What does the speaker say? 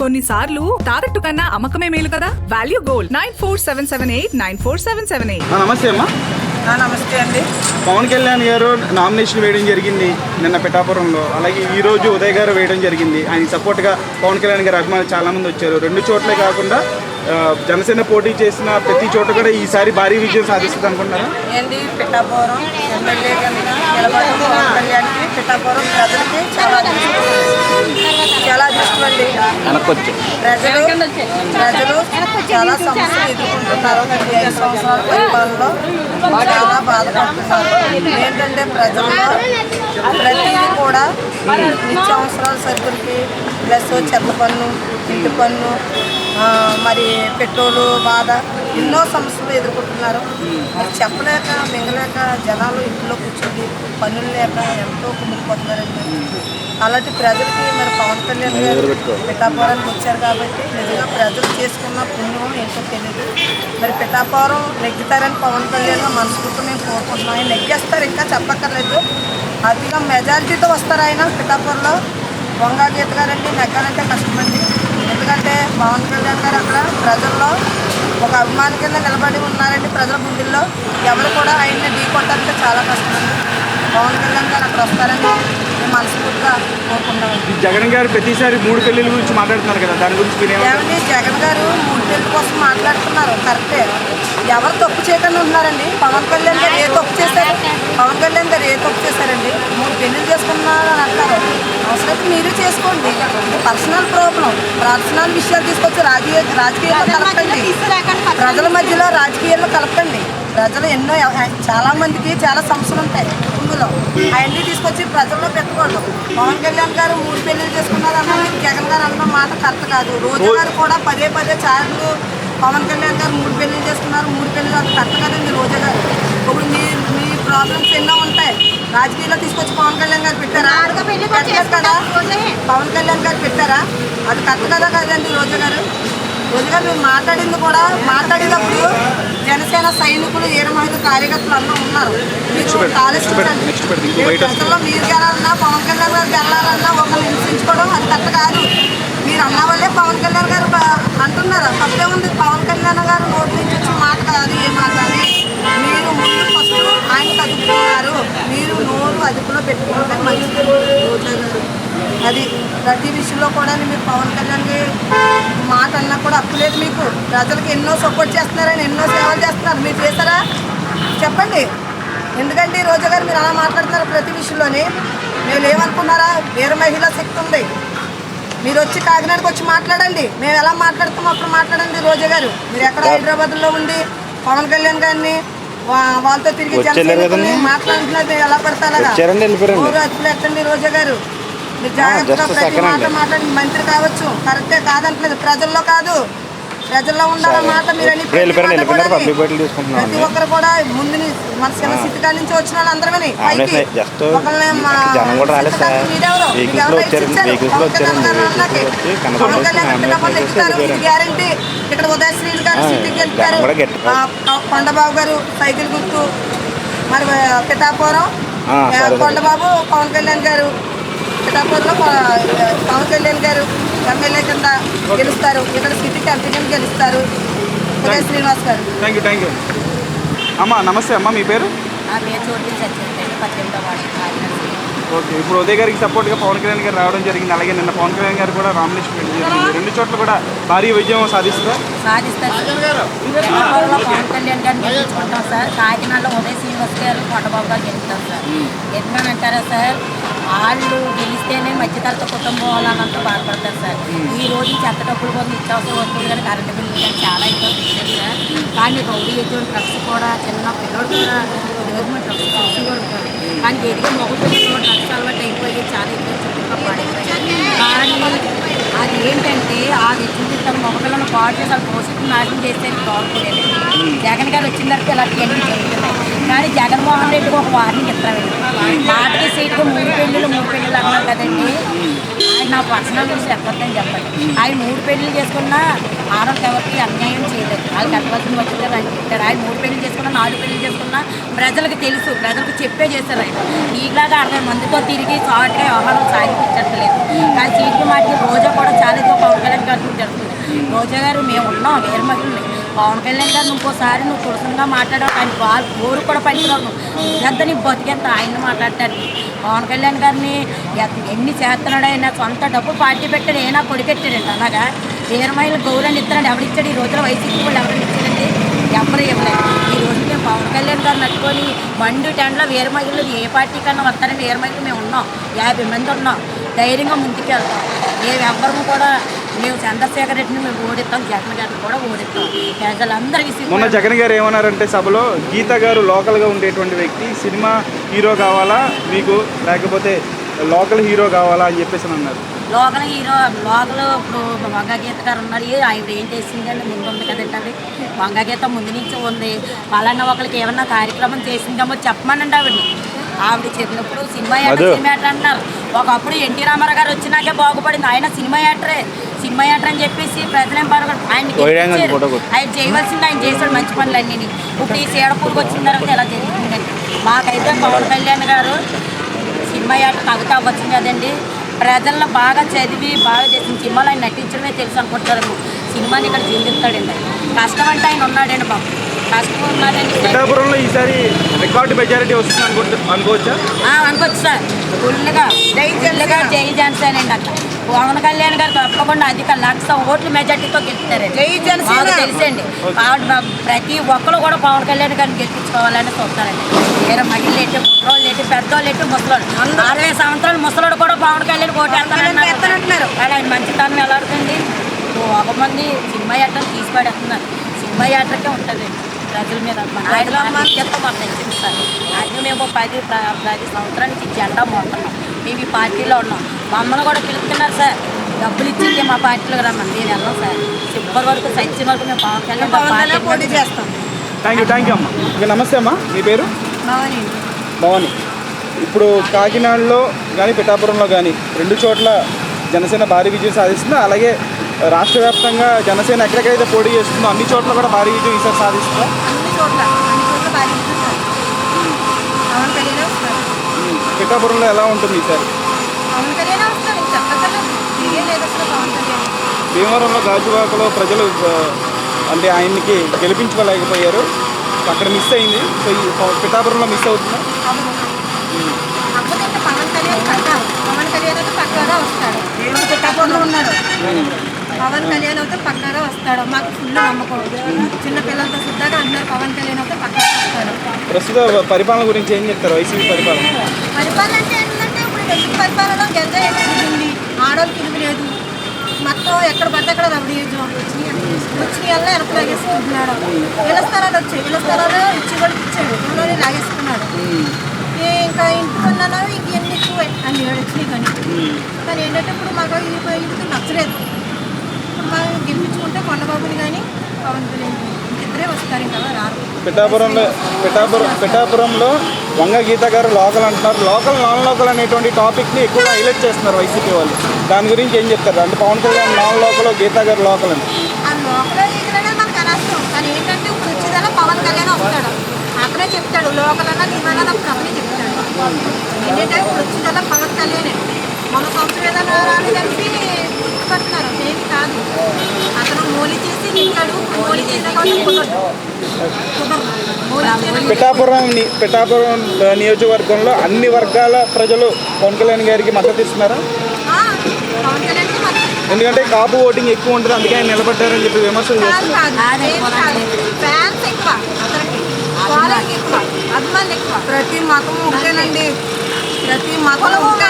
కొన్నిసార్లు తాకట్టు కన్నా అమ్మకమే మేలు కదా. Value gold 9477894778. నమస్తే అమ్మా. నమస్తే అండి. పవన్ కళ్యాణ్ గారు నామినేషన్ వేయడం జరిగింది నిన్న పిఠాపురంలో. అలాగే ఈ రోజు ఉదయ్ గారు వేయడం జరిగింది. ఆయన సపోర్ట్గా పవన్ కళ్యాణ్ గారు అభిమానులు చాలామంది వచ్చారు. రెండు చోట్లే కాకుండా జనసేన పోటీ చేసిన ప్రతి చోట కూడా ఈసారి భారీ విజయం సాధిస్తుంది అనుకుంటున్నారా? ఏంటి పిఠాపురం ఎమ్మెల్యే నిలబడిన పవన్ కళ్యాణ్కి పిఠాపురం ప్రజలకి చాలా అదృష్టం అండి. ప్రజలు చాలా సమస్యలు ఎదుర్కొంటున్నారు. 5 సంవత్సరాల పరిపాలనలో చాలా బాధపడుతున్నారు. ఏంటంటే ప్రజల్లో ప్రతిదీ కూడా నిత్యావసరాల సరుకులకి ప్లస్ చెత్త పన్ను, ఇంటి పన్ను, మరి పెట్రోలు బాధ, ఎన్నో సమస్యలు ఎదుర్కొంటున్నారు. మరి చెప్పలేక మింగలేక జనాలు ఇంట్లో కూర్చొని పనులు లేక ఎంతో కుమిలిపోతున్నారండి. అలాంటి ప్రజలకి మరి పవన్ కళ్యాణ్ గారు పిఠాపురానికి వచ్చారు కాబట్టి నిజంగా ప్రజలు చేసుకున్న పుణ్యం ఏంటో తెలియదు. మరి పిఠాపురం నెగ్గుతారని పవన్ కళ్యాణ్ మనస్ఫూర్తిగా మేము కోరుకుంటున్నాం. ఆయన నెగ్గేస్తారు, ఇంకా చెప్పక్కర్లేదు. అతిగా మెజారిటీతో వస్తారు ఆయన పిఠాపురంలో. వంగా గీత గారండి నెగ్గాలంటే కష్టమండి. ఎందుకంటే పవన్ కళ్యాణ్ గారు అక్కడ ప్రజల్లో ఒక అభిమాని కింద నిలబడి ఉన్నారండి. ప్రజల గుండెల్లో ఎవరు కూడా ఆయన్ని ఢీ కొట్టాలంటే చాలా కష్టమండి. పవన్ కళ్యాణ్ గారు అక్కడ వస్తారని మేము మనస్ఫూర్తిగా కోరుకుంటామండి. జగన్ గారు ప్రతిసారి 3 పెళ్లిల గురించి మాట్లాడుతున్నారు కదా, దాని గురించి ఏమండి? జగన్ గారు 3 పెళ్లి కోసం మాట్లాడుతున్నారు, కరెక్టే. ఎవరు తప్పు చేయకుండా ఉన్నారండి? పవన్ కళ్యాణ్ గారు ఏ తప్పు చేశారు? పవన్ కళ్యాణ్ గారు ఏ తప్పు చేశారండి? 3 పెళ్లిలు చేసుకున్నారు అని అంటారు. అవసరం మీరు చేసుకోండి. పర్సనల్ ప్రాబ్లం, పర్సనల్ విషయాలు తీసుకొచ్చి రాజకీయాల్లో కలపండి. ప్రజల మధ్యలో రాజకీయాల్లో కలపండి. ప్రజలు ఎన్నో చాలా మందికి చాలా సమస్యలు ఉంటాయి ఇందులో. అవన్నీ తీసుకొచ్చి ప్రజల్లో పెట్టకూడదు. పవన్ కళ్యాణ్ గారు 3 పెళ్లిలు చేసుకున్నారన్నా జగన్ గారు అన్న మాట కరెక్ట్ కాదు. రోజా గారు కూడా పదే చార్లు పవన్ కళ్యాణ్ గారు 3 పెళ్లిలు చేసుకున్నారు, 3 పెళ్లిలు అది కరెక్ట్ కదండి. రోజా గారు ఇప్పుడు మీ ప్రాబ్లమ్స్ ఎన్నో ఉంటాయి. రాజకీయాల్లో తీసుకొచ్చి పవన్ కళ్యాణ్ గారు పెట్టారా? కదా పవన్ కళ్యాణ్ గారు పెట్టారా? అది కరెక్ట్ కదా కదండి. రోజా గారు మీరు మాట్లాడింది కూడా మాట్లాడేటప్పుడు జనసేన సైనికులు 7 కార్యకర్తలు అందరూ ఉన్నారు. మీరు ఆలోచించండి. ప్రజల్లో మీరు గెలాలన్నా పవన్ కళ్యాణ్ గారు గెలాలన్నా ఒకరిని హింసించుకోవడం అది కరెక్ట్ కాదు. మీరు అన్న వల్లే పవన్ కళ్యాణ్ గారు అంటున్నారు. తప్పే ఉంది. పవన్ కళ్యాణ్ గారు నోటి నుంచి వచ్చిన మాట కాదు, ఏ మాట అని మీరు ముందు ఫస్ట్ ఆయన కదుపుతున్నారు. మీరు నోరు అదుపులో పెట్టుకుంటే మంచిది. రోజా గారు అది ప్రతి విషయంలో కూడా మీరు పవన్ కళ్యాణ్కి మాట అన్నా కూడా అప్పులేదు. మీకు ప్రజలకు ఎన్నో సపోర్ట్ చేస్తున్నారని ఎన్నో సేవలు చేస్తున్నారు. మీరు చేస్తారా చెప్పండి? ఎందుకంటే రోజా గారు మీరు అలా మాట్లాడుతున్నారు ప్రతి విషయంలోని. మీరు ఏమనుకున్నారా? వీర మహిళా శక్తి ఉంది. మీరు వచ్చి కాకినాడకి వచ్చి మాట్లాడండి. మేము ఎలా మాట్లాడుతామో అప్పుడు మాట్లాడండి. రోజా గారు మీరు ఎక్కడ హైదరాబాద్లో ఉండి పవన్ కళ్యాణ్ గారిని వాళ్ళతో తిరిగి జనసేనని మాట్లాడుతున్నారు. మీరు ఎలా పడతారా? ఊరు అదుపులు ఎట్టండి. రోజా గారు మీరు జాగ్రత్తగా ప్రతి మాట మాట్లాడి మంత్రి కావచ్చు, కరెక్టే కాదంటలేదు. ప్రజల్లో కాదు, ప్రజల్లో ఉండాలన్నమాట. మీరు ప్రతి ఒక్కరు కూడా ముందు మన శివ స్థితి కాడి నుంచి వచ్చిన వాళ్ళందరూ గ్యారంటీ. ఇక్కడ ఉదయశ్రీలు గారు సిటీకి వెళ్తారు, కొండబాబు గారు సైకిల్ గుర్తు, మరి పిఠాపురం కొండబాబు పవన్ కళ్యాణ్ గారు పిఠాపురంలో పవన్ కళ్యాణ్ గారు ఎమ్మెల్యే కింద గెలుస్తారు. ఇక్కడ సిటీకి ఎంపీ కింద గెలుస్తారు ఉదయ శ్రీనివాస్ గారు. థ్యాంక్ యూ అమ్మా. నమస్తే అమ్మా, మీ పేరు? ఓకే. ఇప్పుడు ఉదయ్ గారికి సపోర్ట్గా పవన్ కళ్యాణ్ గారు రావడం జరిగింది. అలాగే నిన్న పవన్ కళ్యాణ్ గారు కూడా నామినేషన్ పెట్టడం జరిగింది. రెండు చోట్ల కూడా భారీ విజయం సాధిస్తారు. పవన్ కళ్యాణ్ గారిని గెలుచుకుంటాం సార్. కాకినాడలో ఉదయ శ్రీనివాస్ గారు కొండబాబు గారు గెలుస్తారు సార్. ఎందుకని అంటారా సార్? వాళ్ళు గెలిస్తేనే మధ్యతరగతి కుటుంబం వాళ్ళంతా బాధపడతారు సార్. ఈ రోజు చెత్త డబ్బులు కోసం నిత్యావసర వస్తువులు కానీ కరెంటు బిల్లు కానీ చాలా ఎక్కువ పెట్టారు సార్. కానీ రౌడీ ఎటువంటి డ్రగ్స్ కూడా చిన్న పిల్లలు కూడా గవర్నమెంట్ డ్రగ్స్ కూడా ఉంటారు. కానీ ఎదిగే మొగలు పిల్లలు డ్రగ్స్ అలవాటు అయిపోయి చాలా ఎక్కువ చుట్టూ పడిపోయాయి. కానీ అది ఏంటంటే అది చూపిస్తాను మగపిల్లలను పాడు చేసి వాళ్ళు పోషించి నాశనం చేస్తే బాగుంటుంది. జగన్ గారు వచ్చిన తర్వాత ఇలాంటివన్నీ జరుగుతున్నాయి. కానీ జగన్మోహన్ రెడ్డికి ఒక వార్నింగ్ ఇస్తామండి. మాటకి సీట్గా 3 పెళ్ళిళ్ళు అన్నారు కదండి. ఆయన నా పర్సనల్ న్యూస్ చెప్పొద్దని చెప్పండి. ఆయన 3 పెళ్లి చేసుకున్నా ఆడవాళ్ళకి ఎవరికి అన్యాయం చేయలేదు. వాళ్ళకి అడ్వాల్సిన వచ్చిందే ఆయన పెట్టారు. ఆయన 3 పెళ్లి చేసుకున్నా 4 పెళ్లి చేసుకున్నా ప్రజలకు తెలుసు, ప్రజలకు చెప్పే చేశారు. ఆయన ఈలాగా 60 మందితో తిరిగి చాటుగా వ్యవహారం సాగించట్లేదు. కానీ చీటికి మాటికి రోజా కూడా చాలా ఎక్కువ పవన్ కళ్యాణ్ గారికి జరుగుతుంది. రోజా గారు మేము ఉన్నాం వేరే మహిళని, పవన్ కళ్యాణ్ గారు ఇంకోసారి నువ్వు తులసంగా మాట్లాడావు, ఆయన వాళ్ళు కోరు కూడా పనికిరావు, ఎంత నీ బతికెంత ఆయన మాట్లాడతారు. పవన్ కళ్యాణ్ గారిని ఎన్ని చేస్తున్నాడు, ఆయన సొంత డబ్బు పార్టీ పెట్టాడు, ఏనా కొడికెట్టాడండి. అలాగా వేరే మహిళలు గౌరవాన్ని ఇస్తున్నాడు. ఎవరిచ్చాడు ఈ రోజున? వైసీపీ వాళ్ళు ఎవరైనా ఇచ్చారండి? ఎవరు ఇవ్వలేదు. ఈ రోజు మేము పవన్ కళ్యాణ్ గారు నట్టుకొని మండు టెండ్లో వేరే మహిళలు ఏ పార్టీ కన్నా వస్తారని వేరే మహిళలు మేము ఉన్నాం, 50 మంది ఉన్నాం, ధైర్యంగా ముందుకు వెళ్తాం. మేము ఎవ్వరము కూడా మేము చంద్రశేఖర్ రెడ్డిని మేము ఓడిస్తాం, జగన్ గారిని కూడా ఓడిస్తాం. ప్రజలందరికీ మొన్న జగన్ గారు ఏమన్నారంటే సభలో, గీత గారు లోకల్గా ఉండేటువంటి వ్యక్తి, సినిమా హీరో కావాలా మీకు, లేకపోతే లోకల్ హీరో కావాలా అని చెప్పేసి అన్నారు. లోకల్ హీరో లోకల్ ఇప్పుడు వంగ గీత గారు ఉన్నారు. ఆవిడ ఏం చేసిందండి? ముందు ఉంది కదండి, వంగ గీత ముందు నుంచి ఉంది. పలానా ఒకరికి ఏమన్నా కార్యక్రమం చేసిందేమో చెప్పమనండి ఆవిడని. ఆవిడ చెప్పినప్పుడు సినిమా యాక్టర్ అంటున్నారు. ఒకప్పుడు ఎన్టీ రామారావు గారు వచ్చినాకే బాగుపడింది. ఆయన సినిమా యాక్టరే, సినిమా యాక్టర్ అని చెప్పేసి ప్రజలేం పడగడు. ఆయన చేయవలసింది ఆయన చేశాడు మంచి పనులు అన్నీ. ఇప్పుడు ఈ సీడపూర్కి వచ్చిన తర్వాత ఎలా జరుగుతుందండి? మాకైతే పవన్ కళ్యాణ్ గారు సినిమా యాక్టర్ తగ్గుతా వచ్చింది కదండి. ప్రజల్లో బాగా చదివి బాగా చేసిన సినిమాలు ఆయన నటించడమే తెలుసు అనుకుంటారు. సినిమాని ఇక్కడ జీవిస్తాడండి. కష్టం అంటే ఆయన ఉన్నాడండి బాబు, కష్టం ఉన్నాడండి. పిఠాపురంలో ఈసారి రికార్డు మెజారిటీ వస్తుంది అనుకోవచ్చా? అనుకోవచ్చు సార్. ఫుల్గా జై జనసేన అండి. అక్కడ పవన్ కళ్యాణ్ గారు తప్పకుండా అధిక 1,00,000 ఓట్ల మెజార్టీతో గెలుస్తారండి. జై జనసేన తెలుసండి. ప్రతి ఒక్కరు కూడా పవన్ కళ్యాణ్ గారిని గెలిపించుకోవాలని చూస్తారండి. వేరే మహిళలు ఏంటి, ముసలోళ్ళు ఏంటి, పెద్దోళ్ళు ఏంటి, ముసలోళ్ళు 60 సంవత్సరాలు ముసలోడు కూడా పవన్ కళ్యాణ్ ఓటేస్తానంటున్నారు. కానీ ఆయన మంచితనం ఎలా అవుతుంది? 1 మంది సినిమా యాత్రను తీసి పడేస్తున్నారు. సినిమా యాత్రకే ఉంటుంది ప్రజల మీద. ఆయన మాకు నచ్చింది. అది మేము 10 సంవత్సరాల నుంచి జెండా మోస్తున్నాం. మేము ఈ పార్టీలో ఉన్నాం. మమ్మల్ని కూడా పిలుస్తున్నారు సార్. డబ్బులు ఇచ్చింది మా పార్టీలోకి రమ్మని. నేను వెళ్ళాం సార్. చివరి వరకు సచ్చిన వరకు మేము పవన్ కళ్యాణ్ పోటీ చేస్తాం. థ్యాంక్ యూ అమ్మా. ఇక నమస్తే అమ్మా, మీ పేరు? భవానీ. భవానీ. ఇప్పుడు కాకినాడలో కానీ పిఠాపురంలో కానీ 2 చోట్ల జనసేన భారీ విజయం సాధిస్తుంది. అలాగే రాష్ట్ర వ్యాప్తంగా జనసేన ఎక్కడెక్కడైతే పోటీ చేస్తుందో అన్ని చోట్ల కూడా భారీ విజయం ఈసారి సాధిస్తుందా? అన్ని చోట్ల భారీ విజయం. పవన్ కళ్యాణ్ వస్తారు. పిఠాపురంలో ఎలా ఉంటుంది ఈసారి? పవన్ కళ్యాణ్ వస్తారు. చెప్పగలరు ఇదే లేదు అసలు పవన్ కళ్యాణ్. భీమవరంలో గాజువాకలో ప్రజలు అంటే ఆయన్ని గెలిపించుకోలేకపోయారు, అక్కడ మిస్ అయింది. సో ఈ పిఠాపురంలో మిస్ అవుతుందా? అప్పుడు ఇంకా పవన్ కళ్యాణ్ పవన్ కళ్యాణ్ అయితే పక్కాగా వస్తాడు. పిఠాపురంలో ఉన్నాడు. పవన్ కళ్యాణ్ అయితే పక్కాగా వస్తాడు. మాకు ఫుల్ నమ్మకం. చిన్నపిల్లలతో సిద్ధంగా అంటున్నారు పవన్ కళ్యాణ్ అయితే పక్కాగా వస్తాడు. ప్రస్తుత పరిపాలన గురించి ఏం చెప్తారు? వైసీపీ పరిపాలన అంటే ఏంటంటే ఇప్పుడు తెలుగు పరిపాలన గంజ ఎక్కుతుంది, ఆడవాళ్ళకి ఇల్లు లేదు, మొత్తం ఎక్కడ పడితే అక్కడ రౌడీజం వచ్చిన వల్ల వెనక లాగేసుకుంటున్నాడు. ఇళ్ళ స్థలాలు వచ్చాయి, ఇళ్ళ స్థలాలు ఇచ్చి కూడా ఇచ్చాడు, ఇళ్ళని లాగేసుకున్నాడు. ఇంకా ఇంటికున్నాను ఇంక ఎన్ని ఎక్కువ అన్ని వచ్చినాయి. కానీ ఏంటంటే ఇప్పుడు మాకు ఇది నచ్చలేదు. ఇప్పుడు మనం గెలిపించుకుంటే కొండబాబుని కానీ పవన్ కళ్యాణ్ ఇద్దరే వస్తారు, ఇంకా రారు. పిఠాపురంలో వంగ గీత గారు లోకల్ అంటున్నారు. లోకల్ నాన్ లోకల్ అనేటువంటి టాపిక్ని ఎక్కువగా హైలైట్ చేస్తున్నారు వైసీపీ వాళ్ళు. దాని గురించి ఏం చెప్తారు? అంటే పవన్ కళ్యాణ్ నాన్ లోకల్, గీత గారు లోకల్ అని. ఆ లోకల్ అనేది మనకు అనవసరం. కానీ ఏంటంటే ఇప్పుడు వచ్చేదన్నా పవన్ కళ్యాణ్ వస్తాడు, అక్కడే చెప్తాడు. లోకల్ అన్నా నిజంగా నాకు అక్కడే చెప్తాడు. ఏంటంటే ఇప్పుడు వచ్చిందల్లా పవన్ కళ్యాణే. మన సంవత్సరం ఏదైనా రాని కలిసి గుర్తుపడుతున్నారు, ఏమి కాదు. అతను మోలీ చేసి నింటాడు, మోలీ చేసే పిఠాపురం నియోజకవర్గంలో అన్ని వర్గాల ప్రజలు పవన్ కళ్యాణ్ గారికి మద్దతు ఇస్తున్నారా? పవన్ కళ్యాణ్ ఎందుకంటే కాపు ఓటింగ్ ఎక్కువ ఉంటుంది, అందుకే ఆయన నిలబడ్డారని చెప్పి విమర్శలు చేస్తున్నారు. ఫ్యాన్స్ ఎక్కువ, అతనికి ఫాలోయింగ్ ఎక్కువ, అభిమానులు ఎక్కువ. ప్రతి మతం ఒకటేనండి, ప్రతి మతంలో ఉంటే